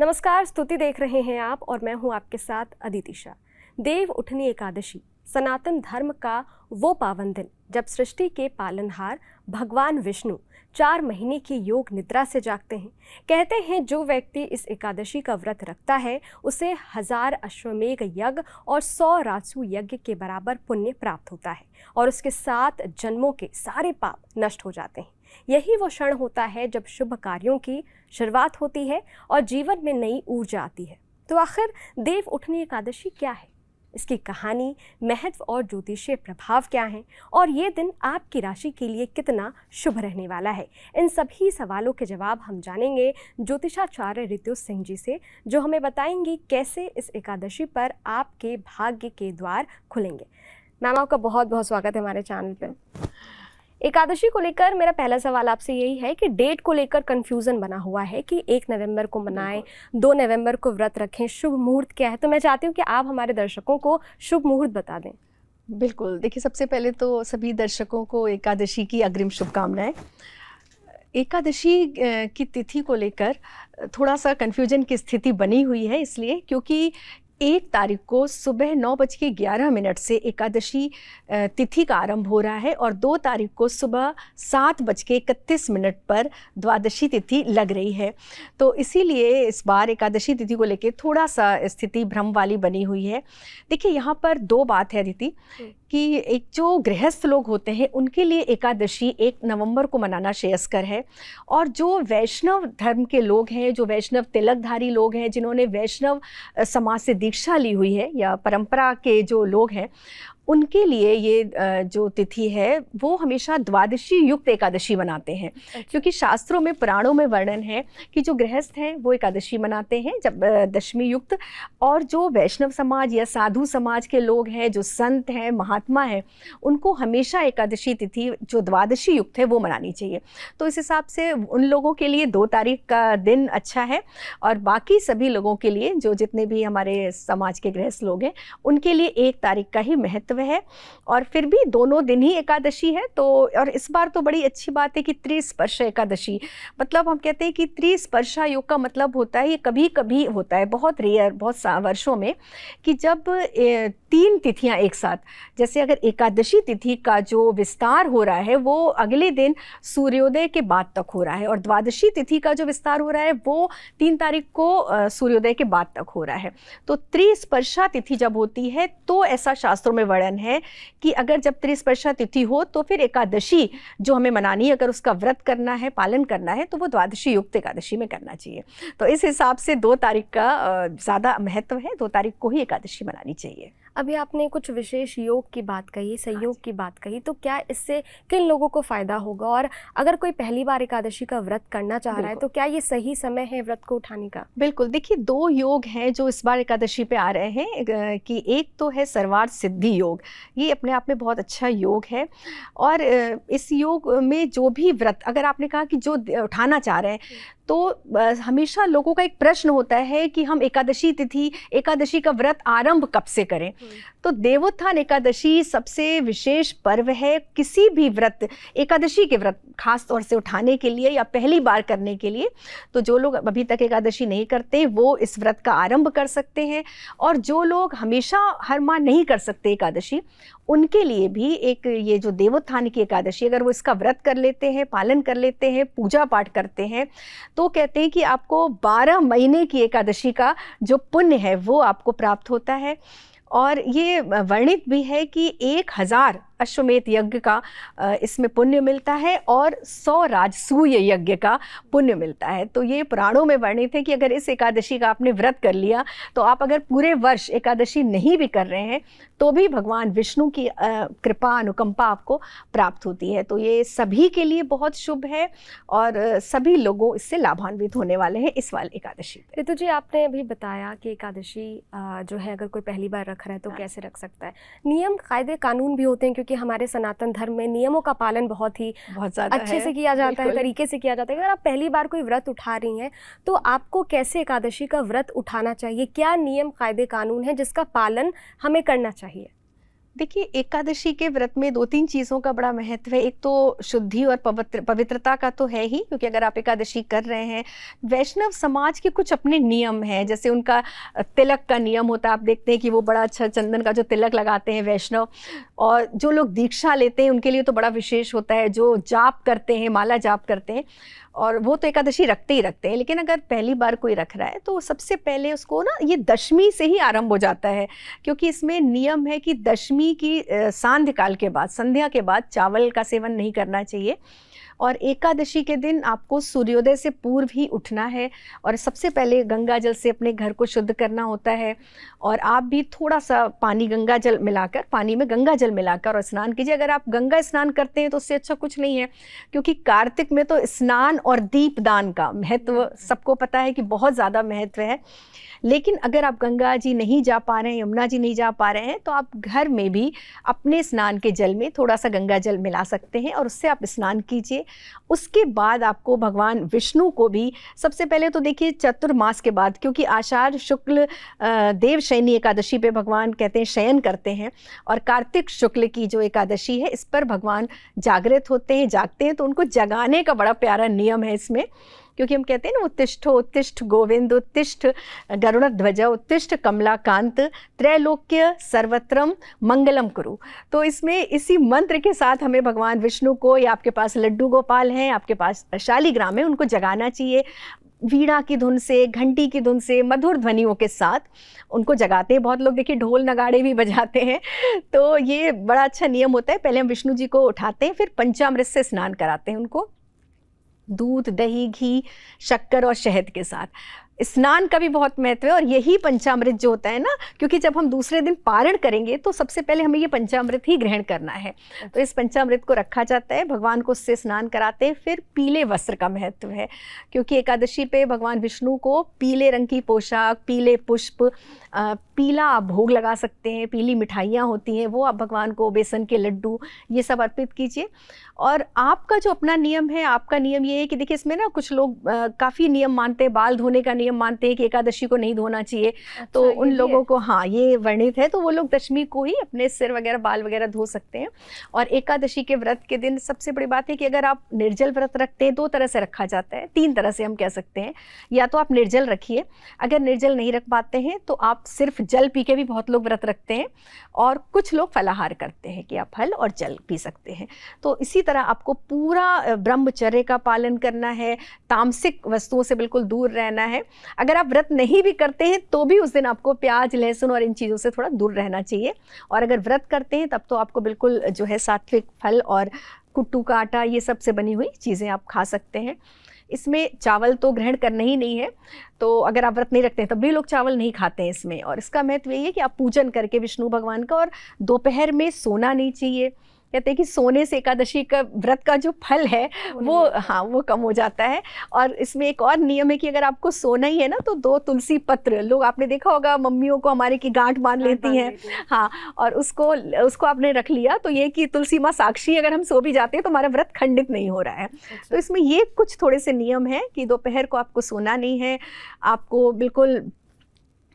नमस्कार, स्तुति देख रहे हैं आप और मैं हूं आपके साथ अदिति शाह। देव उठनी एकादशी सनातन धर्म का वो पावन दिन जब सृष्टि के पालनहार भगवान विष्णु 4 महीने की योग निद्रा से जागते हैं। कहते हैं जो व्यक्ति इस एकादशी का व्रत रखता है उसे 1000 अश्वमेघ यज्ञ और 100 राजसूय यज्ञ के बराबर पुण्य प्राप्त होता है और उसके 7 जन्मों के सारे पाप नष्ट हो जाते हैं। यही वो क्षण होता है जब शुभ कार्यों की शुरुआत होती है और जीवन में नई ऊर्जा आती है। तो आखिर देव उठनी एकादशी क्या है, इसकी कहानी, महत्व और ज्योतिषीय प्रभाव क्या हैं और ये दिन आपकी राशि के लिए कितना शुभ रहने वाला है, इन सभी सवालों के जवाब हम जानेंगे ज्योतिषाचार्य ऋतु सिंह जी से, जो हमें बताएंगी कैसे इस एकादशी पर आपके भाग्य के द्वार खुलेंगे। मैम, आपका बहुत बहुत स्वागत है हमारे चैनल पे। एकादशी को लेकर मेरा पहला सवाल आपसे यही है कि डेट को लेकर कंफ्यूजन बना हुआ है कि 1 नवंबर को मनाएं, 2 नवंबर को व्रत रखें, शुभ मुहूर्त क्या है। तो मैं चाहती हूँ कि आप हमारे दर्शकों को शुभ मुहूर्त बता दें। बिल्कुल, देखिए सबसे पहले तो सभी दर्शकों को एकादशी की अग्रिम शुभकामनाएं। एकादशी की तिथि को लेकर थोड़ा सा कन्फ्यूजन की स्थिति बनी हुई है, इसलिए क्योंकि 1 तारीख को सुबह 9:11 से एकादशी तिथि का आरंभ हो रहा है और 2 तारीख को सुबह 7:31 पर द्वादशी तिथि लग रही है। तो इसीलिए इस बार एकादशी तिथि को लेकर थोड़ा सा स्थिति भ्रम वाली बनी हुई है। देखिए यहाँ पर 2 बात है रीति कि एक जो गृहस्थ लोग होते हैं उनके लिए एकादशी 1 नवंबर को मनाना श्रेयस्कर है, और जो वैष्णव धर्म के लोग हैं, जो वैष्णव तिलकधारी लोग हैं, जिन्होंने वैष्णव समाज से दीक्षा ली हुई है या परंपरा के जो लोग हैं, उनके लिए ये जो तिथि है वो हमेशा द्वादशी युक्त एकादशी मनाते हैं। क्योंकि शास्त्रों में, पुराणों में वर्णन है कि जो गृहस्थ हैं वो एकादशी मनाते हैं जब दशमी युक्त, और जो वैष्णव समाज या साधु समाज के लोग हैं, जो संत हैं, महात्मा हैं, उनको हमेशा एकादशी तिथि जो द्वादशी युक्त है वो मनानी चाहिए। तो इस हिसाब से उन लोगों के लिए 2 तारीख का दिन अच्छा है, और बाकी सभी लोगों के लिए, जो जितने भी हमारे समाज के गृहस्थ लोग हैं, उनके लिए 1 तारीख का ही महत्व है। और फिर भी दोनों दिन ही एकादशी है। तो और इस बार तो बड़ी अच्छी बात है कि त्रिस्पर्श एकादशी, मतलब हम कहते हैं कि त्रिस्पर्शा योग का मतलब होता है, ये कभी कभी होता है, बहुत रेयर, बहुत वर्षों में, कि जब 3 तिथियां एक साथ, जैसे अगर एकादशी तिथि का जो विस्तार हो रहा है वो अगले दिन सूर्योदय के बाद तक हो रहा है, और द्वादशी तिथि का जो विस्तार हो रहा है वो 3 तारीख को सूर्योदय के बाद तक हो रहा है। तो त्रिस्पर्शा तिथि जब होती है तो ऐसा शास्त्रों में वर्णन है कि अगर जब त्रिस्पर्शा तिथि हो तो फिर एकादशी जो हमें मनानी है, अगर उसका व्रत करना है, पालन करना है, तो वो द्वादशी युक्त एकादशी में करना चाहिए। तो इस हिसाब से 2 तारीख का ज़्यादा महत्व है, 2 तारीख को ही एकादशी मनानी चाहिए। अभी आपने कुछ विशेष योग की बात कही, संयोग की बात कही, तो क्या इससे किन लोगों को फ़ायदा होगा, और अगर कोई पहली बार एकादशी का व्रत करना चाह रहा है तो क्या ये सही समय है व्रत को उठाने का? बिल्कुल, देखिए 2 योग हैं जो इस बार एकादशी पे आ रहे हैं, कि एक तो है सर्वार्थ सिद्धि योग। ये अपने आप में बहुत अच्छा योग है, और इस योग में जो भी व्रत, अगर आपने कहा कि जो उठाना चाह रहे हैं, तो हमेशा लोगों का एक प्रश्न होता है कि हम एकादशी तिथि, एकादशी का व्रत आरंभ कब से करें। तो देवोत्थान एकादशी सबसे विशेष पर्व है। किसी भी व्रत, एकादशी के व्रत खास तौर से उठाने के लिए या पहली बार करने के लिए, तो जो लोग अभी तक एकादशी नहीं करते वो इस व्रत का आरंभ कर सकते हैं, और जो लोग हमेशा हर माह नहीं कर सकते एकादशी, उनके लिए भी एक ये जो देवोत्थान की एकादशी, अगर वो इसका व्रत कर लेते हैं, पालन कर लेते हैं, पूजा पाठ करते हैं, तो कहते हैं कि आपको 12 महीने की एकादशी का जो पुण्य है वो आपको प्राप्त होता है। और ये वर्णित भी है कि 1000 अश्वमेध यज्ञ का इसमें पुण्य मिलता है और 100 राजसूय यज्ञ का पुण्य मिलता है। तो ये पुराणों में वर्णित है कि अगर इस एकादशी का आपने व्रत कर लिया, तो आप अगर पूरे वर्ष एकादशी नहीं भी कर रहे हैं तो भी भगवान विष्णु की कृपा, अनुकंपा आपको प्राप्त होती है। तो ये सभी के लिए बहुत शुभ है और सभी लोगों इससे लाभान्वित होने वाले हैं इस वाले एकादशी। ऋतु जी, आपने अभी बताया कि एकादशी जो है अगर कोई पहली बार रख रहा है तो कैसे रख सकता है। नियम, कायदे, कानून भी होते हैं, क्योंकि हमारे सनातन धर्म में नियमों का पालन बहुत ज़्यादा अच्छे से किया जाता है, तरीके से किया जाता है। अगर आप पहली बार कोई व्रत उठा रही हैं तो आपको कैसे एकादशी का व्रत उठाना चाहिए, क्या नियम, कायदे, कानून है जिसका पालन हमें करना चाहिए? देखिए, एकादशी के व्रत में 2-3 चीज़ों का बड़ा महत्व है। एक तो शुद्धि और पवित्रता का तो है ही, क्योंकि अगर आप एकादशी कर रहे हैं, वैष्णव समाज के कुछ अपने नियम हैं। जैसे उनका तिलक का नियम होता है, आप देखते हैं कि वो बड़ा अच्छा चंदन का जो तिलक लगाते हैं वैष्णव, और जो लोग दीक्षा लेते हैं उनके लिए तो बड़ा विशेष होता है, जो जाप करते हैं, माला जाप करते हैं, और वो तो एकादशी रखते ही रखते हैं। लेकिन अगर पहली बार कोई रख रहा है तो सबसे पहले उसको ना ये दशमी से ही आरंभ हो जाता है, क्योंकि इसमें नियम है कि दशमी की सांध्य काल के बाद, संध्या के बाद चावल का सेवन नहीं करना चाहिए। और एकादशी के दिन आपको सूर्योदय से पूर्व ही उठना है, और सबसे पहले गंगा जल से अपने घर को शुद्ध करना होता है। और आप भी थोड़ा सा पानी गंगा जल मिलाकर, पानी में गंगा जल मिलाकर और स्नान कीजिए। अगर आप गंगा स्नान करते हैं तो उससे अच्छा कुछ नहीं है, क्योंकि कार्तिक में तो स्नान और दीपदान का महत्व सबको पता है कि बहुत ज़्यादा महत्व है। लेकिन अगर आप गंगा जी नहीं जा पा रहे हैं, यमुना जी नहीं जा पा रहे हैं, तो आप घर में भी अपने स्नान के जल में थोड़ा सा गंगा जल मिला सकते हैं और उससे आप स्नान कीजिए। उसके बाद आपको भगवान विष्णु को भी सबसे पहले तो देखिए चतुर्मास के बाद, क्योंकि आषाढ़ शुक्ल देवशयनी एकादशी पे भगवान कहते हैं शयन करते हैं, और कार्तिक शुक्ल की जो एकादशी है इस पर भगवान जागृत होते हैं, जागते हैं। तो उनको जगाने का बड़ा प्यारा नियम है इसमें, क्योंकि हम कहते हैं ना, उत्तिष्ठो उत्तिष्ठ गोविंद उत्तिष्ठ गरुड़ध्वज उत्तिष्ठ कमलाकांत त्रैलोक्य सर्वत्रम मंगलम कुरु। तो इसमें इसी मंत्र के साथ हमें भगवान विष्णु को, या आपके पास लड्डू गोपाल हैं, आपके पास शालिग्राम है, उनको जगाना चाहिए। वीणा की धुन से, घंटी की धुन से, मधुर ध्वनियों के साथ उनको जगाते हैं। बहुत लोग देखिए ढोल नगाड़े भी बजाते हैं, तो ये बड़ा अच्छा नियम होता है। पहले हम विष्णु जी को उठाते हैं, फिर पंचामृत से स्नान कराते हैं उनको, दूध, दही, घी, शक्कर और शहद के साथ। स्नान का भी बहुत महत्व है, और यही पंचामृत जो होता है ना, क्योंकि जब हम दूसरे दिन पारण करेंगे तो सबसे पहले हमें ये पंचामृत ही ग्रहण करना है। तो इस पंचामृत को रखा जाता है, भगवान को उससे स्नान कराते हैं। फिर पीले वस्त्र का महत्व है, क्योंकि एकादशी पे भगवान विष्णु को पीले रंग की पोशाक, पीले पुष्प, पीला आप भोग लगा सकते हैं, पीली मिठाइयाँ होती हैं वो आप भगवान को, बेसन के लड्डू, ये सब अर्पित कीजिए। और आपका जो अपना नियम है, आपका नियम ये है कि देखिए इसमें ना कुछ लोग काफ़ी नियम मानते हैं, बाल धोने का नियम मानते हैं कि एकादशी को नहीं धोना चाहिए। अच्छा, तो उन लोगों को, हाँ, ये वर्णित है, तो वो लोग दशमी को ही अपने सिर वगैरह, बाल वगैरह धो सकते हैं। और एकादशी के व्रत के दिन सबसे बड़ी बात है कि अगर आप निर्जल व्रत रखते हैं, 2 तरह से रखा जाता है, 3 तरह से हम कह सकते हैं। या तो आप निर्जल रखिए, अगर निर्जल नहीं रख पाते हैं तो आप सिर्फ जल पी के भी बहुत लोग व्रत रखते हैं, और कुछ लोग फलाहार करते हैं कि आप फल और जल पी सकते हैं। तो इसी तरह आपको पूरा ब्रह्मचर्य का पालन करना है, तामसिक वस्तुओं से बिल्कुल दूर रहना है। अगर आप व्रत नहीं भी करते हैं तो भी उस दिन आपको प्याज, लहसुन और इन चीज़ों से थोड़ा दूर रहना चाहिए। और अगर व्रत करते हैं तब तो आपको बिल्कुल जो है सात्विक फल और कुट्टू का आटा, ये सब से बनी हुई चीज़ें आप खा सकते हैं। इसमें चावल तो ग्रहण करना ही नहीं है, तो अगर आप व्रत नहीं रखते हैं तब भी लोग चावल नहीं खाते हैं इसमें। और इसका महत्व यही है कि आप पूजन करके विष्णु भगवान का, और दोपहर में सोना नहीं चाहिए। कहते हैं कि सोने से एकादशी का व्रत का जो फल है वो, हाँ, वो कम हो जाता है। और इसमें एक और नियम है कि अगर आपको सोना ही है ना, तो 2 तुलसी पत्र, लोग आपने देखा होगा मम्मियों को हमारे की गांठ बांध लेती हैं, हाँ, और उसको आपने रख लिया, तो ये कि तुलसी माँ साक्षी, अगर हम सो भी जाते हैं तो हमारा व्रत खंडित नहीं हो रहा है। तो इसमें ये कुछ थोड़े से नियम हैं कि दोपहर को आपको सोना नहीं है, आपको बिल्कुल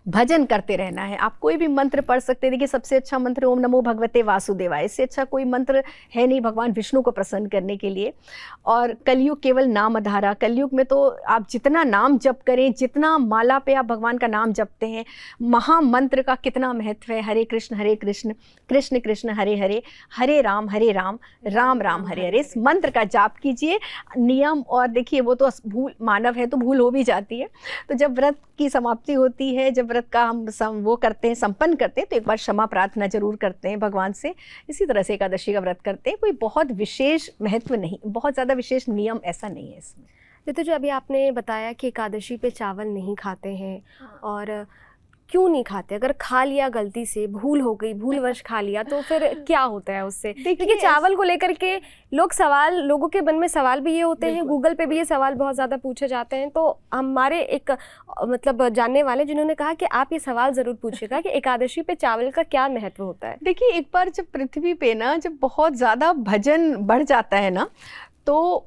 भजन करते रहना है। आप कोई भी मंत्र पढ़ सकते हैं। देखिए सबसे अच्छा मंत्र ओम नमो भगवते वासुदेवाय, इससे अच्छा कोई मंत्र है नहीं भगवान विष्णु को प्रसन्न करने के लिए। और कलयुग केवल नाम आधारा, कलयुग में तो आप जितना नाम जप करें, जितना माला पे आप भगवान का नाम जपते हैं, महामंत्र का कितना महत्व है। हरे कृष्ण कृष्ण कृष्ण हरे हरे, हरे राम राम राम हरे हरे, इस मंत्र का जाप कीजिए। नियम, और देखिए वो तो भूल, मानव है तो भूल हो भी जाती है। तो जब व्रत की समाप्ति होती है, जब व्रत का हम वो करते हैं, संपन्न करते हैं, तो एक बार क्षमा प्रार्थना जरूर करते हैं भगवान से। इसी तरह से एकादशी का व्रत करते हैं। कोई बहुत विशेष महत्व नहीं, बहुत ज़्यादा विशेष नियम ऐसा नहीं है इसमें। तो जो अभी आपने बताया कि एकादशी पे चावल नहीं खाते हैं, और क्यों नहीं खाते? अगर खा लिया गलती से, भूल हो गई, भूलवश खा लिया, तो फिर क्या होता है उससे? देखिए चावल को लेकर के लोगों के मन में सवाल भी ये होते हैं, गूगल पे भी ये सवाल बहुत ज़्यादा पूछे जाते हैं। तो हमारे एक मतलब जानने वाले जिन्होंने कहा कि आप ये सवाल ज़रूर पूछिएगा कि एकादशी पे चावल का क्या महत्व होता है। देखिए एक बार जब पृथ्वी पे ना, जब बहुत ज़्यादा भजन बढ़ जाता है ना, तो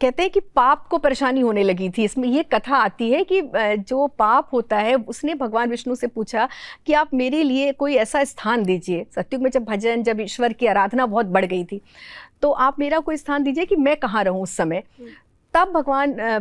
कहते हैं कि पाप को परेशानी होने लगी थी। इसमें ये कथा आती है कि जो पाप होता है उसने भगवान विष्णु से पूछा कि आप मेरे लिए कोई ऐसा स्थान दीजिए। सतयुग में जब भजन, जब ईश्वर की आराधना बहुत बढ़ गई थी, तो आप मेरा कोई स्थान दीजिए कि मैं कहाँ रहूँ उस समय। तब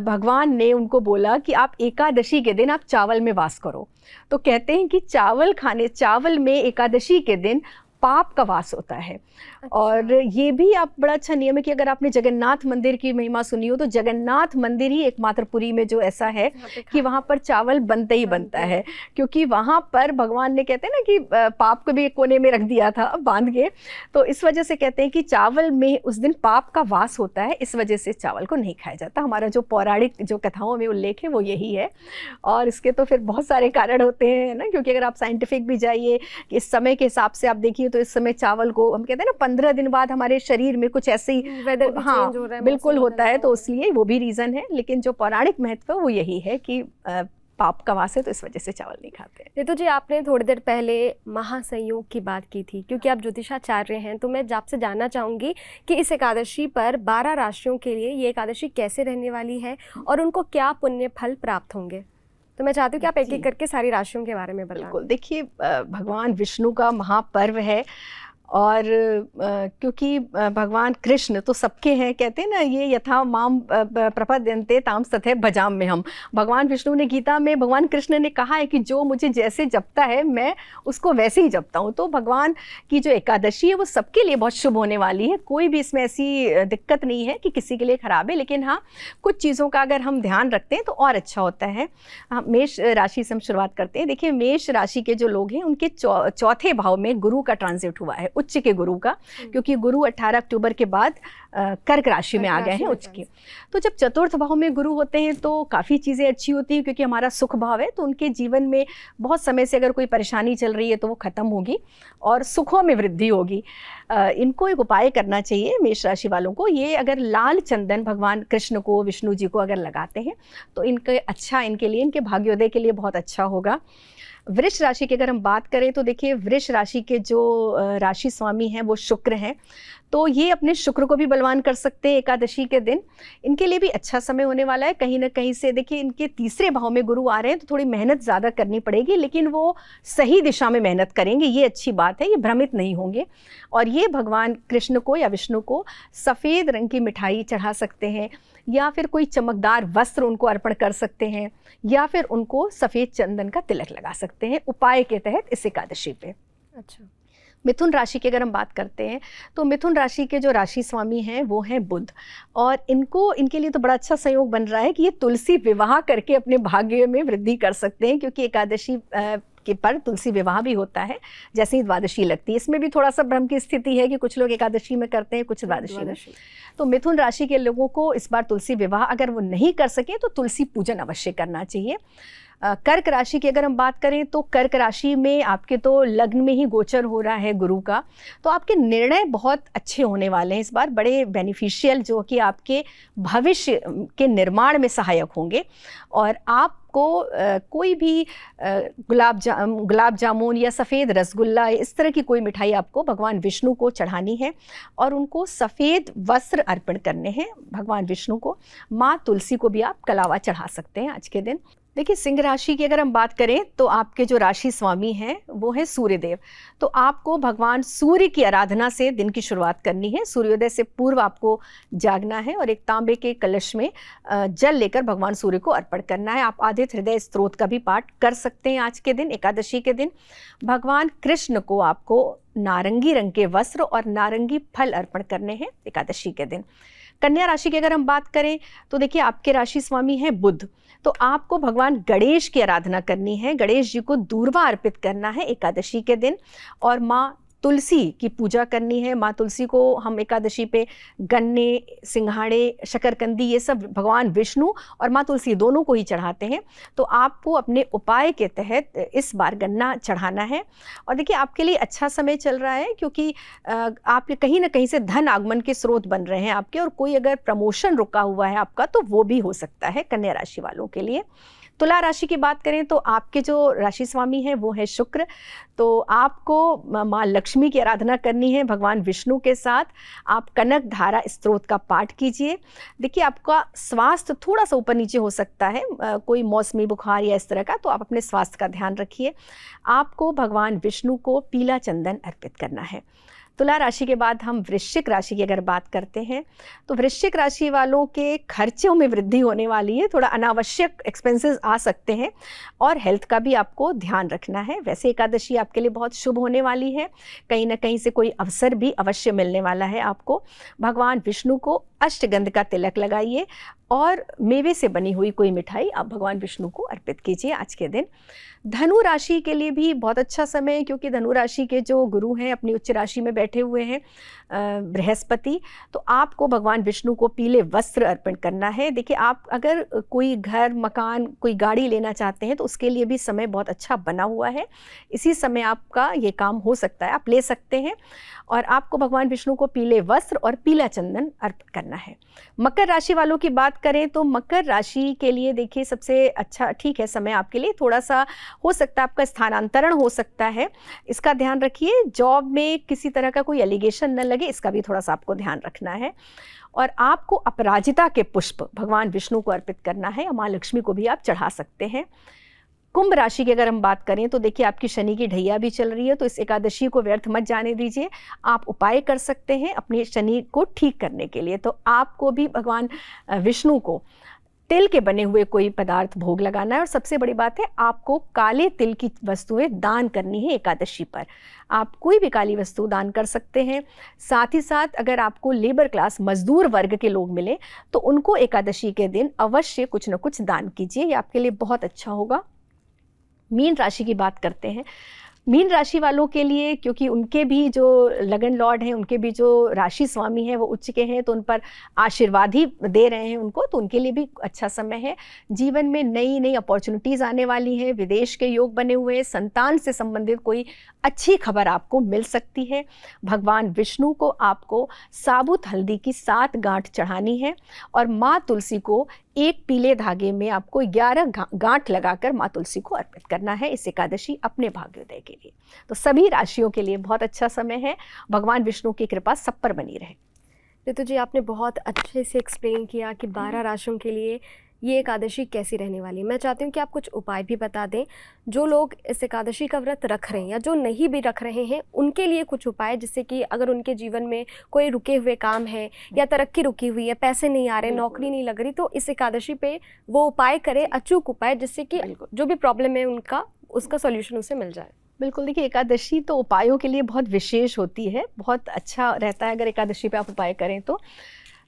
भगवान ने उनको बोला कि आप एकादशी के दिन आप चावल में वास करो। तो कहते हैं कि चावल में एकादशी के दिन पाप का वास होता है। अच्छा। और ये भी आप बड़ा अच्छा नियम है कि अगर आपने जगन्नाथ मंदिर की महिमा सुनी हो तो जगन्नाथ मंदिर ही एकमात्र पुरी में जो ऐसा है कि वहाँ पर चावल बनता ही बनता है, क्योंकि वहाँ पर भगवान ने कहते हैं ना कि पाप को भी एक कोने में रख दिया था बांध के। तो इस वजह से कहते हैं कि चावल में उस दिन पाप का वास होता है, इस वजह से चावल को नहीं खाया जाता। हमारा जो पौराणिक जो कथाओं में उल्लेख है वो यही है। और इसके तो फिर बहुत सारे कारण होते हैं ना, क्योंकि अगर आप साइंटिफिक भी जाइए कि इस समय के हिसाब से आप देखिए तो इस समय चावल को हम कहते हैं ना 15 दिन बाद हमारे शरीर में कुछ ऐसे ही वेदर भी हाँ चेंज हो रहा है, बिल्कुल होता है, तो इसलिए वो भी रीज़न है। लेकिन जो पौराणिक महत्व है वो यही है कि पाप का वास है, तो इस वजह से चावल नहीं खाते। रितु जी, आपने थोड़ी देर पहले महासंयोग की बात की थी, क्योंकि आप ज्योतिषाचार्य हैं, तो मैं आपसे जानना चाहूँगी कि इस एकादशी पर 12 राशियों के लिए ये एकादशी कैसे रहने वाली है और उनको क्या पुण्य फल प्राप्त होंगे। तो मैं चाहती हूँ कि आप एक एक करके सारी राशियों के बारे में बताएं। बिल्कुल, देखिए भगवान विष्णु का महापर्व है और क्योंकि भगवान कृष्ण तो सबके हैं, कहते हैं ना ये यथा माम प्रपद्यन्ते ताम तथैव भजाम्यहम् हम। भगवान विष्णु ने गीता में, भगवान कृष्ण ने कहा है कि जो मुझे जैसे जपता है मैं उसको वैसे ही जपता हूँ। तो भगवान की जो एकादशी है वो सबके लिए बहुत शुभ होने वाली है। कोई भी इसमें ऐसी दिक्कत नहीं है कि किसी के लिए खराब है, लेकिन हाँ कुछ चीज़ों का अगर हम ध्यान रखते हैं तो और अच्छा होता है। हम मेष राशि से हम शुरुआत करते हैं। देखिए मेष राशि के जो लोग हैं उनके चौथे भाव में गुरु का ट्रांजिट हुआ है, उच्च के गुरु का, क्योंकि गुरु 18 अक्टूबर के बाद कर्क राशि में आ गए हैं उच्च के। तो जब चतुर्थ भाव में गुरु होते हैं तो काफ़ी चीज़ें अच्छी होती हैं, क्योंकि हमारा सुख भाव है, तो उनके जीवन में बहुत समय से अगर कोई परेशानी चल रही है तो वो ख़त्म होगी और सुखों में वृद्धि होगी। इनको एक उपाय करना चाहिए मेष राशि वालों को। ये अगर लाल चंदन भगवान कृष्ण को, विष्णु जी को अगर लगाते हैं तो इनके लिए, इनके भाग्योदय के लिए बहुत अच्छा होगा। वृष राशि की अगर हम बात करें तो देखिए वृष राशि के जो राशि स्वामी हैं वो शुक्र हैं, तो ये अपने शुक्र को भी बलवान कर सकते हैं एकादशी के दिन। इनके लिए भी अच्छा समय होने वाला है। कहीं ना कहीं से देखिए इनके तीसरे भाव में गुरु आ रहे हैं तो थोड़ी मेहनत ज़्यादा करनी पड़ेगी, लेकिन वो सही दिशा में मेहनत करेंगे, ये अच्छी बात है, ये भ्रमित नहीं होंगे। और ये भगवान कृष्ण को या विष्णु को सफ़ेद रंग की मिठाई चढ़ा सकते हैं, या फिर कोई चमकदार वस्त्र उनको अर्पण कर सकते हैं, या फिर उनको सफ़ेद चंदन का तिलक लगा सकते हैं उपाय के तहत इस एकादशी पे। अच्छा। मिथुन राशि की अगर हम बात करते हैं तो मिथुन राशि के जो राशि स्वामी हैं वो हैं बुध, और इनके लिए तो बड़ा अच्छा संयोग बन रहा है कि ये तुलसी विवाह करके अपने भाग्य में वृद्धि कर सकते हैं, क्योंकि एकादशी के पर तुलसी विवाह भी होता है जैसे ही द्वादशी लगती है। इसमें भी थोड़ा सा भ्रम की स्थिति है कि कुछ लोग एकादशी में करते हैं, कुछ द्वादशी में। तो मिथुन राशि के लोगों को इस बार तुलसी विवाह अगर वो नहीं कर सके तो तुलसी पूजन अवश्य करना चाहिए। कर्क राशि की अगर हम बात करें तो कर्क राशि में आपके तो लग्न में ही गोचर हो रहा है गुरु का, तो आपके निर्णय बहुत अच्छे होने वाले हैं इस बार, बड़े बेनिफिशियल, जो कि आपके भविष्य के निर्माण में सहायक होंगे। और आपको कोई भी गुलाब जामुन या सफ़ेद रसगुल्ला, इस तरह की कोई मिठाई आपको भगवान विष्णु को चढ़ानी है और उनको सफ़ेद वस्त्र अर्पण करने हैं भगवान विष्णु को। माँ तुलसी को भी आप कलावा चढ़ा सकते हैं आज के दिन। देखिए सिंह राशि की अगर हम बात करें तो आपके जो राशि स्वामी हैं वो है सूर्यदेव, तो आपको भगवान सूर्य की आराधना से दिन की शुरुआत करनी है। सूर्योदय से पूर्व आपको जागना है और एक तांबे के कलश में जल लेकर भगवान सूर्य को अर्पण करना है। आप आदित्य हृदय स्तोत्र का भी पाठ कर सकते हैं आज के दिन, एकादशी के दिन। भगवान कृष्ण को आपको नारंगी रंग के वस्त्र और नारंगी फल अर्पण करने हैं एकादशी के दिन। कन्या राशि की अगर हम बात करें तो देखिए आपके राशि स्वामी हैं बुध, तो आपको भगवान गणेश की आराधना करनी है, गणेश जी को दूर्वा अर्पित करना है एकादशी के दिन, और माँ तुलसी की पूजा करनी है। माँ तुलसी को हम एकादशी पे गन्ने, सिंघाड़े, शकरकंदी, ये सब भगवान विष्णु और माँ तुलसी दोनों को ही चढ़ाते हैं। तो आपको अपने उपाय के तहत इस बार गन्ना चढ़ाना है। और देखिए आपके लिए अच्छा समय चल रहा है, क्योंकि आपके कहीं ना कहीं से धन आगमन के स्रोत बन रहे हैं आपके, और कोई अगर प्रमोशन रुका हुआ है आपका तो वो भी हो सकता है कन्या राशि वालों के लिए। तुला राशि की बात करें तो आपके जो राशि स्वामी हैं वो है शुक्र। तो आपको माँ लक्ष्मी की आराधना करनी है भगवान विष्णु के साथ। आप कनक धारा स्तोत्र का पाठ कीजिए। देखिए आपका स्वास्थ्य थोड़ा सा ऊपर नीचे हो सकता है, कोई मौसमी बुखार या इस तरह का, तो आप अपने स्वास्थ्य का ध्यान रखिए। आपको भगवान विष्णु को पीला चंदन अर्पित करना है। तुला राशि के बाद हम वृश्चिक राशि की अगर बात करते हैं तो वृश्चिक राशि वालों के खर्चों में वृद्धि होने वाली है, थोड़ा अनावश्यक एक्सपेंसेस आ सकते हैं और हेल्थ का भी आपको ध्यान रखना है। वैसे एकादशी आपके लिए बहुत शुभ होने वाली है, कहीं ना कहीं से कोई अवसर भी अवश्य मिलने वाला है आपको। भगवान विष्णु को अष्टगंध का तिलक लगाइए और मेवे से बनी हुई कोई मिठाई आप भगवान विष्णु को अर्पित कीजिए आज के दिन। धनु राशि के लिए भी बहुत अच्छा समय है, क्योंकि धनु राशि के जो गुरु हैं अपनी उच्च राशि में बैठे हुए हैं बृहस्पति। तो आपको भगवान विष्णु को पीले वस्त्र अर्पण करना है। देखिए आप अगर कोई घर मकान कोई गाड़ी लेना चाहते हैं तो उसके लिए भी समय बहुत अच्छा बना हुआ है, इसी समय आपका ये काम हो सकता है, आप ले सकते हैं। और आपको भगवान विष्णु को पीले वस्त्र और पीला चंदन अर्पित करना है। मकर राशि वालों की बात करें तो मकर राशि के लिए देखिए सबसे अच्छा ठीक है समय आपके लिए, थोड़ा सा हो सकता है आपका स्थानांतरण हो सकता है, इसका ध्यान रखिए। जॉब में किसी तरह का कोई एलिगेशन न लगे, इसका भी थोड़ा सा आपको ध्यान रखना है। और आपको अपराजिता के पुष्प भगवान विष्णु को अर्पित करना है, माँ लक्ष्मी को भी आप चढ़ा सकते हैं। कुंभ राशि की अगर हम बात करें तो देखिए आपकी शनि की ढैया भी चल रही है, तो इस एकादशी को व्यर्थ मत जाने दीजिए। आप उपाय कर सकते हैं अपने शनि को ठीक करने के लिए। तो आपको भी भगवान विष्णु को तिल के बने हुए कोई पदार्थ भोग लगाना है। और सबसे बड़ी बात है, आपको काले तिल की वस्तुएं दान करनी है एकादशी पर। आप कोई भी काली वस्तु दान कर सकते हैं। साथ ही साथ अगर आपको लेबर क्लास मजदूर वर्ग के लोग मिले तो उनको एकादशी के दिन अवश्य कुछ न कुछ दान कीजिए, ये आपके लिए बहुत अच्छा होगा। मीन राशि की बात करते हैं। मीन राशि वालों के लिए, क्योंकि उनके भी जो लगन लॉर्ड हैं, उनके भी जो राशि स्वामी हैं वो उच्च के हैं, तो उन पर आशीर्वाद ही दे रहे हैं उनको, तो उनके लिए भी अच्छा समय है। जीवन में नई नई अपॉर्चुनिटीज़ आने वाली हैं, विदेश के योग बने हुए हैं, संतान से संबंधित कोई अच्छी खबर आपको मिल सकती है। भगवान विष्णु को आपको साबुत हल्दी की 7 गांठ चढ़ानी है और माँ तुलसी को एक पीले धागे में आपको 11 गांठ लगाकर माँ तुलसी को अर्पित करना है इस एकादशी अपने भाग्योदय के लिए। तो सभी राशियों के लिए बहुत अच्छा समय है। भगवान विष्णु की कृपा सब पर बनी रहे। रितु जी, आपने बहुत अच्छे से एक्सप्लेन किया कि 12 राशियों के लिए ये एकादशी कैसी रहने वाली है। मैं चाहती हूँ कि आप कुछ उपाय भी बता दें, जो लोग इस एकादशी का व्रत रख रहे हैं या जो नहीं भी रख रहे हैं उनके लिए कुछ उपाय, जिससे कि अगर उनके जीवन में कोई रुके हुए काम है या तरक्की रुकी हुई है, पैसे नहीं आ रहे, नौकरी नहीं लग रही, तो इस एकादशी पे वो उपाय करें, अचूक उपाय, जिससे कि जो भी प्रॉब्लम है उसका सॉल्यूशन उसे मिल जाए। बिल्कुल, देखिए एकादशी तो उपायों के लिए बहुत विशेष होती है, बहुत अच्छा रहता है अगर एकादशी पे आप उपाय करें तो।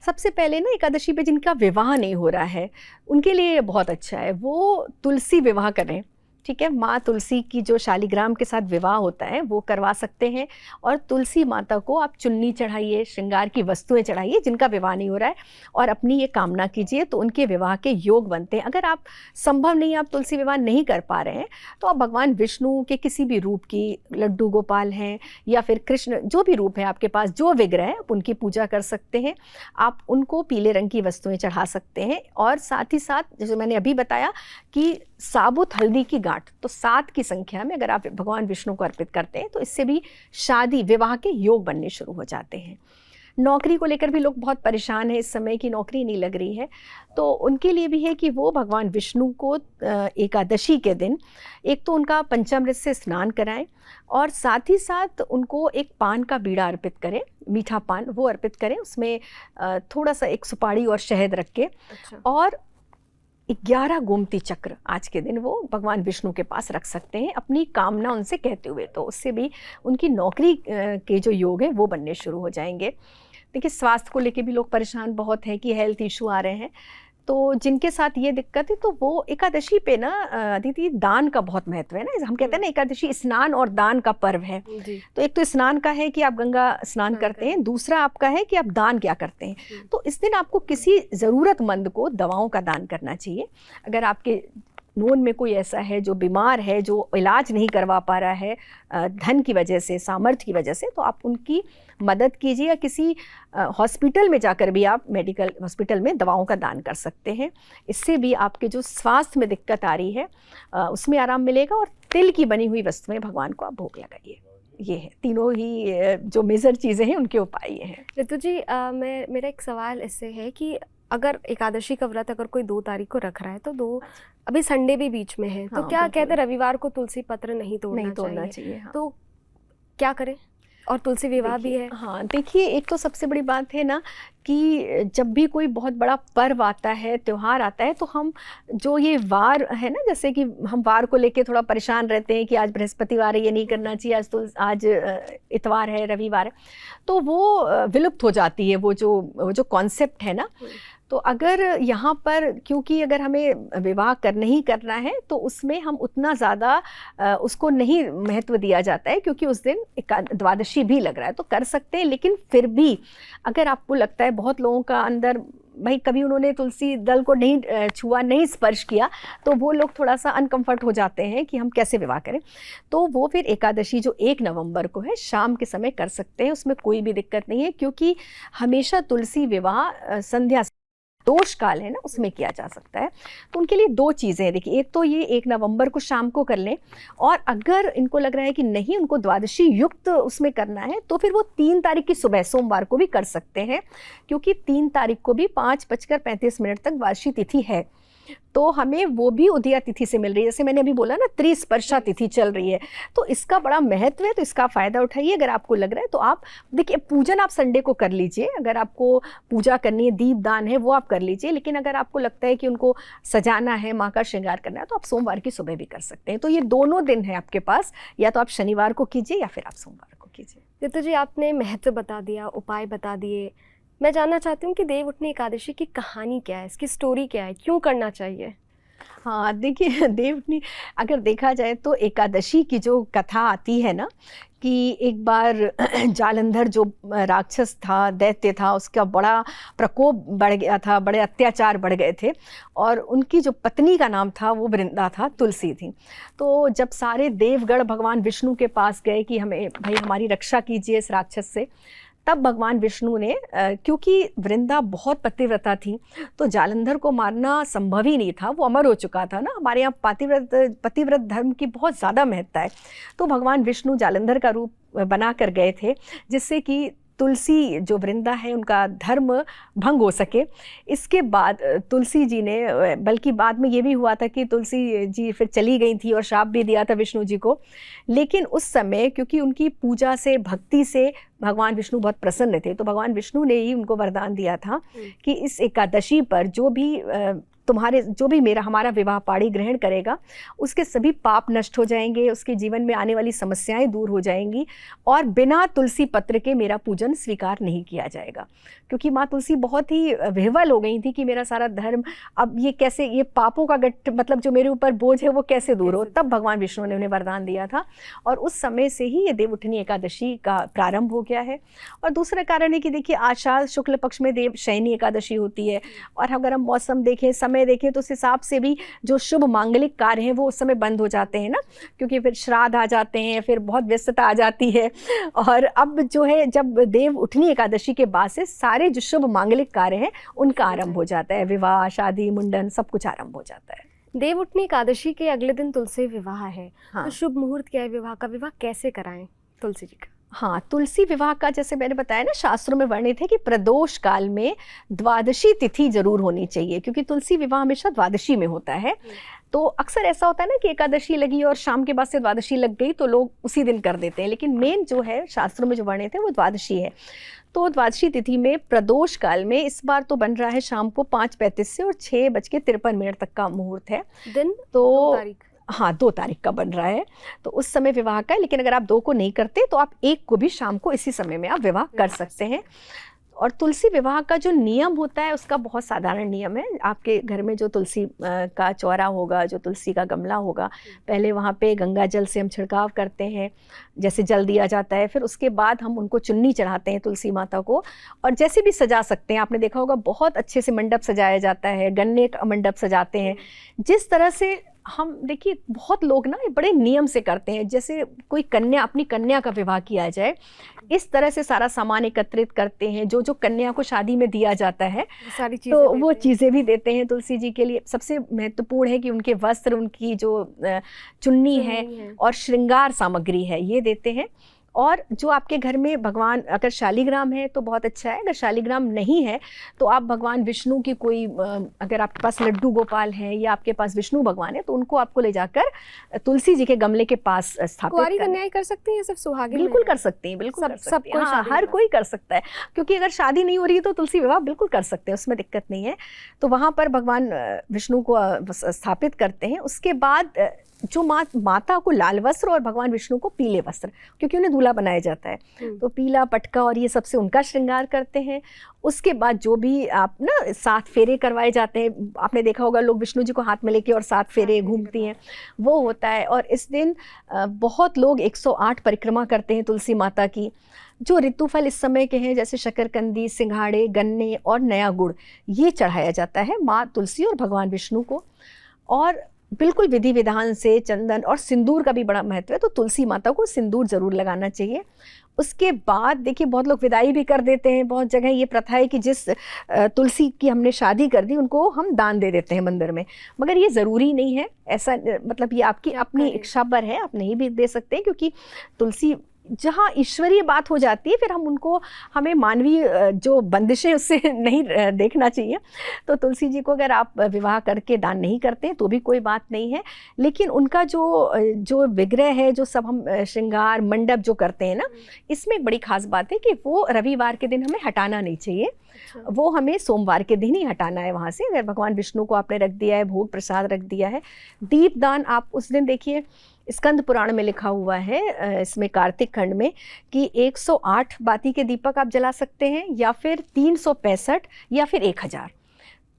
सबसे पहले ना, एकादशी पे जिनका विवाह नहीं हो रहा है उनके लिए बहुत अच्छा है, वो तुलसी विवाह करें। ठीक है, माँ तुलसी की जो शालिग्राम के साथ विवाह होता है वो करवा सकते हैं। और तुलसी माता को आप चुन्नी चढ़ाइए, श्रृंगार की वस्तुएं चढ़ाइए जिनका विवाह नहीं हो रहा है, और अपनी ये कामना कीजिए तो उनके विवाह के योग बनते हैं। अगर आप संभव नहीं, आप तुलसी विवाह नहीं कर पा रहे हैं, तो आप भगवान विष्णु के किसी भी रूप की, लड्डू गोपाल हैं या फिर कृष्ण, जो भी रूप है आपके पास, जो विग्रह है, उनकी पूजा कर सकते हैं। आप उनको पीले रंग की वस्तुएं चढ़ा सकते हैं। और साथ ही साथ जैसे मैंने अभी बताया कि साबुत हल्दी की गांठ, तो 7 की संख्या में अगर आप भगवान विष्णु को अर्पित करते हैं तो इससे भी शादी विवाह के योग बनने शुरू हो जाते हैं। नौकरी को लेकर भी लोग बहुत परेशान हैं इस समय की नौकरी नहीं लग रही है, तो उनके लिए भी है कि वो भगवान विष्णु को एकादशी के दिन एक तो उनका पंचामृत से स्नान कराएं और साथ ही साथ उनको एक पान का बीड़ा अर्पित करें, मीठा पान वो अर्पित करें, उसमें थोड़ा सा एक सुपारी और शहद रख के। अच्छा। और 11 गोमती चक्र आज के दिन वो भगवान विष्णु के पास रख सकते हैं अपनी कामना उनसे कहते हुए, तो उससे भी उनकी नौकरी के जो योग हैं वो बनने शुरू हो जाएंगे। देखिए स्वास्थ्य को लेके भी लोग परेशान बहुत हैं कि हेल्थ इशू आ रहे हैं, तो जिनके साथ ये दिक्कत है तो वो एकादशी पे ना अदिति, दान का बहुत महत्व है ना। हम कहते हैं ना एकादशी स्नान और दान का पर्व है। तो एक तो स्नान का है कि आप गंगा स्नान करते हैं, दूसरा आपका है कि आप दान क्या करते हैं। तो इस दिन आपको किसी ज़रूरतमंद को दवाओं का दान करना चाहिए। अगर आपके नोन में कोई ऐसा है जो बीमार है, जो इलाज नहीं करवा पा रहा है धन की वजह से, सामर्थ्य की वजह से, तो आप उनकी मदद कीजिए, या किसी हॉस्पिटल में जाकर भी आप मेडिकल हॉस्पिटल में दवाओं का दान कर सकते हैं। इससे भी आपके जो स्वास्थ्य में दिक्कत आ रही है उसमें आराम मिलेगा। और तिल की बनी हुई वस्तुएं भगवान को आप भोग लगाइए। ये है तीनों ही जो मेजर चीज़ें हैं उनके उपाय ये हैं। ऋतु जी, मेरा एक सवाल इससे है कि अगर एकादशी का व्रत अगर कोई 2 तारीख को रख रहा है, तो अभी संडे भी बीच में है, तो हाँ, क्या कहते हैं रविवार को तुलसी पत्र नहीं तोड़ना चाहिए। हाँ। तो क्या करें? और तुलसी विवाह भी है। हाँ, देखिए, एक तो सबसे बड़ी बात है ना कि जब भी कोई बहुत बड़ा पर्व आता है, त्यौहार आता है, तो हम जो ये वार है ना, जैसे कि हम वार को लेके थोड़ा परेशान रहते हैं कि आज बृहस्पतिवार है, ये नहीं करना चाहिए, आज इतवार है, रविवार है, तो वो विलुप्त हो जाती है वो जो कॉन्सेप्ट है ना। तो अगर यहाँ पर, क्योंकि अगर हमें विवाह नहीं करना है तो उसमें हम उतना ज़्यादा उसको नहीं महत्व दिया जाता है, क्योंकि उस दिन द्वादशी भी लग रहा है, तो कर सकते हैं। लेकिन फिर भी अगर आपको लगता है, बहुत लोगों का अंदर भाई कभी उन्होंने तुलसी दल को नहीं छुआ, नहीं स्पर्श किया, तो वो लोग थोड़ा सा अनकंफर्ट हो जाते हैं कि हम कैसे विवाह करें। तो वो फिर एकादशी जो 1 नवंबर को है, शाम के समय कर सकते हैं, उसमें कोई भी दिक्कत नहीं है, क्योंकि हमेशा तुलसी विवाह संध्या दोष काल है ना, उसमें किया जा सकता है। तो उनके लिए 2 चीज़ें हैं। देखिए, एक तो ये 1 नवंबर को शाम को कर लें, और अगर इनको लग रहा है कि नहीं, उनको द्वादशी युक्त उसमें करना है, तो फिर वो 3 तारीख की सुबह सोमवार को भी कर सकते हैं, क्योंकि 3 तारीख को भी 5:35 तक द्वादशी तिथि है। तो हमें वो भी उदया तिथि से मिल रही है, जैसे मैंने अभी बोला ना, त्रिस्पर्शा तिथि चल रही है, तो इसका बड़ा महत्व है। तो इसका फ़ायदा उठाइए। अगर आपको लग रहा है तो आप देखिए, पूजन आप संडे को कर लीजिए, अगर आपको पूजा करनी है, दीप दान है, वो आप कर लीजिए। लेकिन अगर आपको लगता है कि उनको सजाना है, माँ का श्रृंगार करना है, तो आप सोमवार की सुबह भी कर सकते हैं। तो ये दोनों दिन है आपके पास, या तो आप शनिवार को कीजिए या फिर आप सोमवार को कीजिए। ऋतु जी, आपने महत्व बता दिया, उपाय बता दिए। मैं जानना चाहती हूँ कि देव उठनी एकादशी की कहानी क्या है, इसकी स्टोरी क्या है, क्यों करना चाहिए? हाँ, देखिए, देवउठनी अगर देखा जाए तो एकादशी की जो कथा आती है ना, कि एक बार जालंधर जो राक्षस था, दैत्य था, उसका बड़ा प्रकोप बढ़ गया था, बड़े अत्याचार बढ़ गए थे, और उनकी जो पत्नी का नाम था वो वृंदा था, तुलसी थी। तो जब सारे देवगण भगवान विष्णु के पास गए कि हमें भाई हमारी रक्षा कीजिए इस राक्षस से, तब भगवान विष्णु ने, क्योंकि वृंदा बहुत पतिव्रता थी, तो जालंधर को मारना संभव ही नहीं था, वो अमर हो चुका था ना। हमारे यहाँ पतिव्रत धर्म की बहुत ज़्यादा महत्ता है। तो भगवान विष्णु जालंधर का रूप बना कर गए थे, जिससे कि तुलसी जो वृंदा है उनका धर्म भंग हो सके। इसके बाद तुलसी जी ने, बल्कि बाद में ये भी हुआ था कि तुलसी जी फिर चली गई थी और श्राप भी दिया था विष्णु जी को। लेकिन उस समय क्योंकि उनकी पूजा से, भक्ति से भगवान विष्णु बहुत प्रसन्न थे, तो भगवान विष्णु ने ही उनको वरदान दिया था कि इस एकादशी पर जो भी हमारा विवाह पाणी ग्रहण करेगा, उसके सभी पाप नष्ट हो जाएंगे, उसके जीवन में आने वाली समस्याएं दूर हो जाएंगी, और बिना तुलसी पत्र के मेरा पूजन स्वीकार नहीं किया जाएगा। क्योंकि माँ तुलसी बहुत ही विह्वल हो गई थी कि मेरा सारा धर्म अब ये कैसे, ये पापों का मतलब जो मेरे ऊपर बोझ है वो कैसे दूर हो। तब भगवान विष्णु ने उन्हें वरदान दिया था, और उस समय से ही ये देवउठनी एकादशी का प्रारंभ हो गया है। और दूसरा कारण है कि देखिए, आषाढ़ शुक्ल पक्ष में देव शयनी एकादशी होती है, और अगर हम मौसम देखें, समय देखें, तो उस हिसाब से भी जो शुभ मांगलिक कार्य हैं वो उस समय बंद हो जाते हैं ना, क्योंकि फिर श्राद्ध आ जाते हैं, फिर बहुत व्यस्तता आ जाती है। और अब जो है, जब देव उठनी एकादशी के बाद से सारे जो शुभ मांगलिक कार्य हैं उनका आरंभ हो जाता है, विवाह, शादी, मुंडन, सब कुछ आरंभ हो जाता है। देव उठनी एकादशी के अगले दिन तुलसी विवाह है। हाँ। तो शुभ मुहूर्त क्या है विवाह का? विवाह कैसे कराएं तुलसी जी का? हाँ, तुलसी विवाह का जैसे मैंने बताया ना, शास्त्रों में वर्णित है कि प्रदोष काल में द्वादशी तिथि जरूर होनी चाहिए, क्योंकि तुलसी विवाह हमेशा द्वादशी में होता है। तो अक्सर ऐसा होता है ना कि एकादशी लगी और शाम के बाद से द्वादशी लग गई, तो लोग उसी दिन कर देते हैं, लेकिन मेन जो है शास्त्रों में जो वर्णित है वो द्वादशी है। तो द्वादशी तिथि में प्रदोष काल में इस बार तो बन रहा है शाम को 5:35 से और 6:53 तक का मुहूर्त है। दिन तो 2 तारीख। हाँ, 2 तारीख का बन रहा है, तो उस समय विवाह का है। लेकिन अगर आप 2 को नहीं करते तो आप 1 को भी शाम को इसी समय में आप विवाह कर सकते हैं। और तुलसी विवाह का जो नियम होता है उसका बहुत साधारण नियम है। आपके घर में जो तुलसी का चौरा होगा, जो तुलसी का गमला होगा, पहले वहाँ पे गंगा जल से हम छिड़काव करते हैं, जैसे जल दिया जाता है। फिर उसके बाद हम उनको चुन्नी चढ़ाते हैं तुलसी माता को, और जैसे भी सजा सकते हैं। आपने देखा होगा बहुत अच्छे से मंडप सजाया जाता है, गन्ने का मंडप सजाते हैं। जिस तरह से हम देखिए बहुत लोग ना बड़े नियम से करते हैं, जैसे कोई कन्या, अपनी कन्या का विवाह किया जाए, इस तरह से सारा सामान एकत्रित करते हैं जो जो कन्या को शादी में दिया जाता है, सारी चीजें तो वो चीज़ें भी देते हैं तुलसी जी के लिए। सबसे महत्वपूर्ण है कि उनके वस्त्र, उनकी जो चुन्नी है और श्रृंगार सामग्री है, ये देते हैं। और जो आपके घर में भगवान, अगर शालिग्राम है तो बहुत अच्छा है, अगर शालिग्राम नहीं है तो आप भगवान विष्णु की कोई, अगर आपके पास लड्डू गोपाल है या आपके पास विष्णु भगवान है, तो उनको आपको ले जाकर तुलसी जी के गमले के पास स्थापित कुंवारी कन्याएं कर सकती हैं, सिर्फ सुहागिन? बिल्कुल कर सकती हैं, बिल्कुल कर सकती हैं। हाँ, हर कोई कर सकता है, क्योंकि अगर शादी नहीं हो रही है तो तुलसी विवाह बिल्कुल कर सकते हैं, उसमें दिक्कत नहीं है। तो वहाँ पर भगवान विष्णु को स्थापित करते हैं। उसके बाद जो माता को लाल वस्त्र और भगवान विष्णु को पीले वस्त्र, क्योंकि उन्हें दूल्हा बनाया जाता है, तो पीला पटका और ये सबसे उनका श्रृंगार करते हैं। उसके बाद जो भी आप ना 7 फेरे करवाए जाते हैं, आपने देखा होगा लोग विष्णु जी को हाथ में लेके और 7 फेरे घूमती हैं, वो होता है। और इस दिन बहुत लोग 108 परिक्रमा करते हैं तुलसी माता की। जो ऋतुफल इस समय के हैं, जैसे शकरकंदी, सिंघाड़े, गन्ने और नया गुड़, ये चढ़ाया जाता है माँ तुलसी और भगवान विष्णु को। और बिल्कुल विधि विधान से चंदन और सिंदूर का भी बड़ा महत्व है, तो तुलसी माता को सिंदूर ज़रूर लगाना चाहिए। उसके बाद देखिए बहुत लोग विदाई भी कर देते हैं। बहुत जगह ये प्रथा है कि जिस तुलसी की हमने शादी कर दी उनको हम दान दे देते हैं मंदिर में, मगर ये ज़रूरी नहीं है। ऐसा मतलब ये आपकी अपनी इच्छा पर है, आप नहीं भी दे सकते, क्योंकि तुलसी जहाँ ईश्वरीय बात हो जाती है फिर हम उनको, हमें मानवीय जो बंदिशें उससे नहीं देखना चाहिए। तो तुलसी जी को अगर आप विवाह करके दान नहीं करते हैं तो भी कोई बात नहीं है, लेकिन उनका जो विग्रह है, जो सब हम श्रृंगार मंडप जो करते हैं ना, इसमें एक बड़ी खास बात है कि वो रविवार के दिन हमें हटाना नहीं चाहिए। वो हमें सोमवार के दिन ही हटाना है वहाँ से। अगर भगवान विष्णु को आपने रख दिया है, भोग प्रसाद रख दिया है, दीपदान आप उस दिन देखिए, स्कंद पुराण में लिखा हुआ है, इसमें कार्तिक खंड में, कि 108 बाती के दीपक आप जला सकते हैं, या फिर 365 या फिर 1000।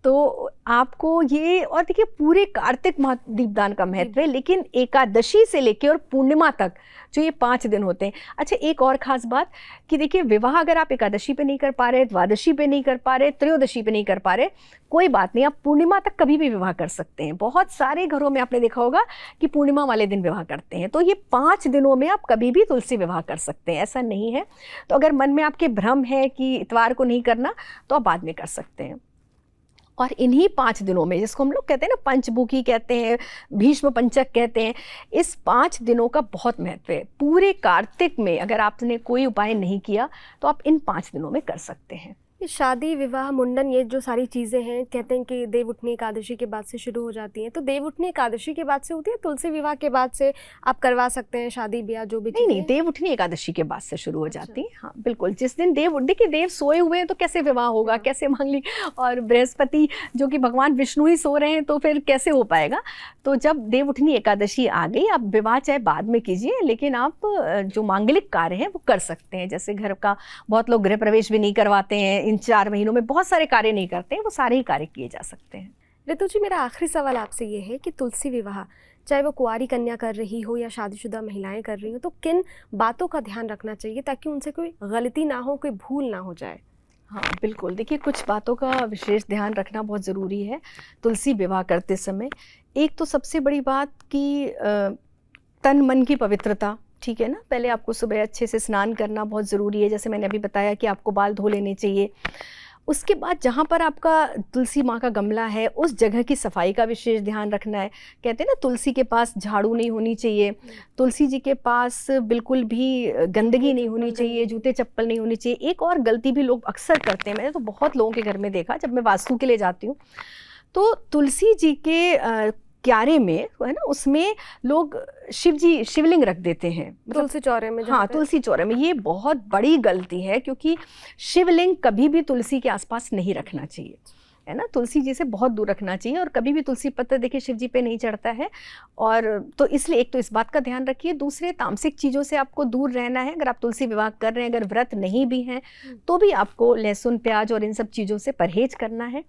तो आपको ये, और देखिए पूरे कार्तिक दीपदान का महत्व है, लेकिन एकादशी से लेकर और पूर्णिमा तक जो ये 5 दिन होते हैं। अच्छा, एक और ख़ास बात कि देखिए विवाह अगर आप एकादशी पे नहीं कर पा रहे, द्वादशी पे नहीं कर पा रहे, त्रयोदशी पे नहीं कर पा रहे, कोई बात नहीं, आप पूर्णिमा तक कभी भी विवाह कर सकते हैं। बहुत सारे घरों में आपने देखा होगा कि पूर्णिमा वाले दिन विवाह करते हैं। तो ये 5 दिनों में आप कभी भी तुलसी विवाह कर सकते हैं, ऐसा नहीं है। तो अगर मन में आपके भ्रम है कि इतवार को नहीं करना, तो आप बाद में कर सकते हैं। और इन्हीं 5 दिनों में, जिसको हम लोग कहते हैं ना, पंचमुखी कहते हैं, भीष्म पंचक कहते हैं, इस 5 दिनों का बहुत महत्व है। पूरे कार्तिक में अगर आपने कोई उपाय नहीं किया तो आप इन 5 दिनों में कर सकते हैं। ये शादी, विवाह, मुंडन, ये जो सारी चीज़ें हैं, कहते हैं कि देव उठनी एकादशी के बाद से शुरू हो जाती हैं। तो देव उठनी एकादशी के बाद से होती है, तुलसी विवाह के बाद से आप करवा सकते हैं शादी ब्याह जो भी? नहीं, देव उठनी एकादशी के बाद से शुरू हो जाती है। हाँ बिल्कुल, जिस दिन देखिए देव सोए हुए हैं तो कैसे विवाह होगा, कैसे मांग ली, और बृहस्पति जो कि भगवान विष्णु ही सो रहे हैं, तो फिर कैसे हो पाएगा। तो जब देव उठनी एकादशी आ गई, आप विवाह चाहे बाद में कीजिए, लेकिन आप जो मांगलिक कार्य हैं वो कर सकते हैं। जैसे घर का, बहुत लोग गृह प्रवेश भी नहीं करवाते हैं, इन 4 महीनों में बहुत सारे कार्य नहीं करते हैं, वो सारे ही कार्य किए जा सकते हैं। ऋतु जी, मेरा आखिरी सवाल आपसे ये है कि तुलसी विवाह, चाहे वो कुंवारी कन्या कर रही हो या शादीशुदा महिलाएं कर रही हो, तो किन बातों का ध्यान रखना चाहिए ताकि उनसे कोई गलती ना हो, कोई भूल ना हो जाए? हाँ बिल्कुल, देखिए कुछ बातों का विशेष ध्यान रखना बहुत ज़रूरी है तुलसी विवाह करते समय। एक तो सबसे बड़ी बात कि तन मन की पवित्रता, ठीक है ना। पहले आपको सुबह अच्छे से स्नान करना बहुत ज़रूरी है, जैसे मैंने अभी बताया कि आपको बाल धो लेने चाहिए। उसके बाद जहाँ पर आपका तुलसी माँ का गमला है, उस जगह की सफाई का विशेष ध्यान रखना है। कहते हैं ना, तुलसी के पास झाड़ू नहीं होनी चाहिए, तुलसी जी के पास बिल्कुल भी गंदगी नहीं होनी चाहिए, जूते चप्पल नहीं होनी चाहिए। एक और गलती भी लोग अक्सर करते हैं, मैंने तो बहुत लोगों के घर में देखा, जब मैं वास्तु के लिए जाती हूँ तो तुलसी जी के क्यारे में, है ना, उसमें लोग शिवलिंग रख देते हैं, तुलसी चौरे में। हाँ, तुलसी चौरे में। ये बहुत बड़ी गलती है, क्योंकि शिवलिंग कभी भी तुलसी के आसपास नहीं रखना चाहिए, है ना। तुलसी जी से बहुत दूर रखना चाहिए, और कभी भी तुलसी पत्तर देखिए शिव जी पे नहीं चढ़ता है। और तो इसलिए एक तो इस बात का ध्यान रखिए। दूसरे, तामसिक चीज़ों से आपको दूर रहना है। अगर आप तुलसी विवाह कर रहे हैं, अगर व्रत नहीं भी हैं, तो भी आपको लहसुन, प्याज और इन सब चीज़ों से परहेज करना है।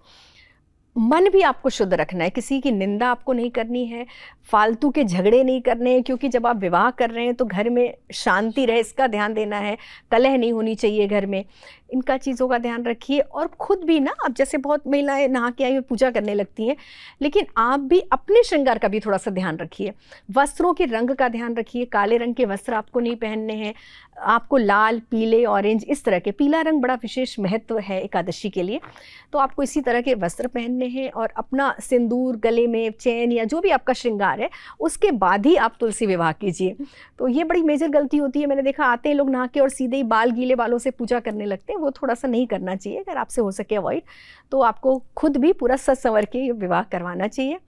मन भी आपको शुद्ध रखना है, किसी की निंदा आपको नहीं करनी है, फालतू के झगड़े नहीं करने हैं, क्योंकि जब आप विवाह कर रहे हैं तो घर में शांति रहे, इसका ध्यान देना है। कलह नहीं होनी चाहिए घर में। इनका चीज़ों का ध्यान रखिए। और ख़ुद भी ना, अब जैसे बहुत महिलाएं नहा के आई हुई पूजा करने लगती हैं, लेकिन आप भी अपने श्रृंगार का भी थोड़ा सा ध्यान रखिए। वस्त्रों के रंग का ध्यान रखिए, काले रंग के वस्त्र आपको नहीं पहनने हैं, आपको लाल, पीले, ऑरेंज, इस तरह के, पीला रंग बड़ा विशेष महत्व है एकादशी के लिए, तो आपको इसी तरह के वस्त्र पहनने हैं। और अपना सिंदूर, गले में चैन या जो भी आपका श्रृंगार है, उसके बाद ही आप तुलसी विवाह कीजिए। तो ये बड़ी मेजर गलती होती है। मैंने देखा आते हैं लोग नहा के और सीधे ही बाल गीले बालों से पूजा करने लगते हैं, वो थोड़ा सा नहीं करना चाहिए। अगर आपसे हो सके अवॉइड, तो आपको खुद भी पूरा सज संवर के विवाह करवाना चाहिए।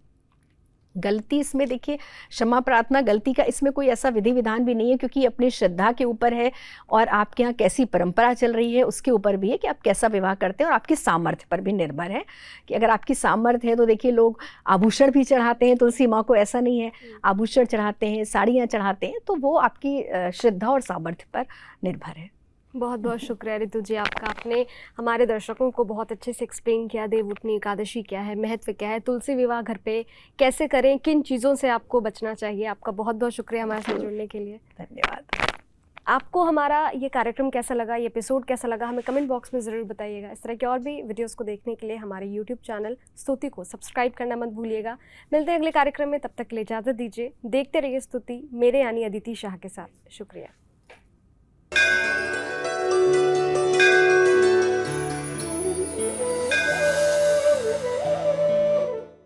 गलती इसमें देखिए, क्षमा प्रार्थना, गलती का इसमें कोई ऐसा विधि विधान भी नहीं है, क्योंकि अपनी श्रद्धा के ऊपर है और आपके यहाँ कैसी परंपरा चल रही है उसके ऊपर भी है कि आप कैसा विवाह करते हैं, और आपकी सामर्थ्य पर भी निर्भर है कि अगर आपकी सामर्थ्य है तो देखिए लोग आभूषण भी चढ़ाते हैं तुलसी माँ को, ऐसा नहीं है, आभूषण चढ़ाते हैं, साड़ियाँ चढ़ाते हैं, तो वो आपकी श्रद्धा और सामर्थ्य पर निर्भर है। बहुत बहुत शुक्रिया रितु जी आपका। आपने हमारे दर्शकों को बहुत अच्छे से एक्सप्लेन किया देवउठनी एकादशी क्या है, महत्व क्या है, तुलसी विवाह घर पे कैसे करें, किन चीज़ों से आपको बचना चाहिए। आपका बहुत बहुत शुक्रिया हमारे साथ जुड़ने के लिए। धन्यवाद। आपको हमारा ये कार्यक्रम कैसा लगा, ये एपिसोड कैसा लगा, हमें कमेंट बॉक्स में ज़रूर बताइएगा। इस तरह के और भी वीडियोस को देखने के लिए हमारे यूट्यूब चैनल स्तुति को सब्सक्राइब करना मत भूलिएगा। मिलते हैं अगले कार्यक्रम में, तब तक के लिए इजाज़त दीजिए। देखते रहिए स्तुति, मेरे यानी अदिति शाह के साथ। शुक्रिया।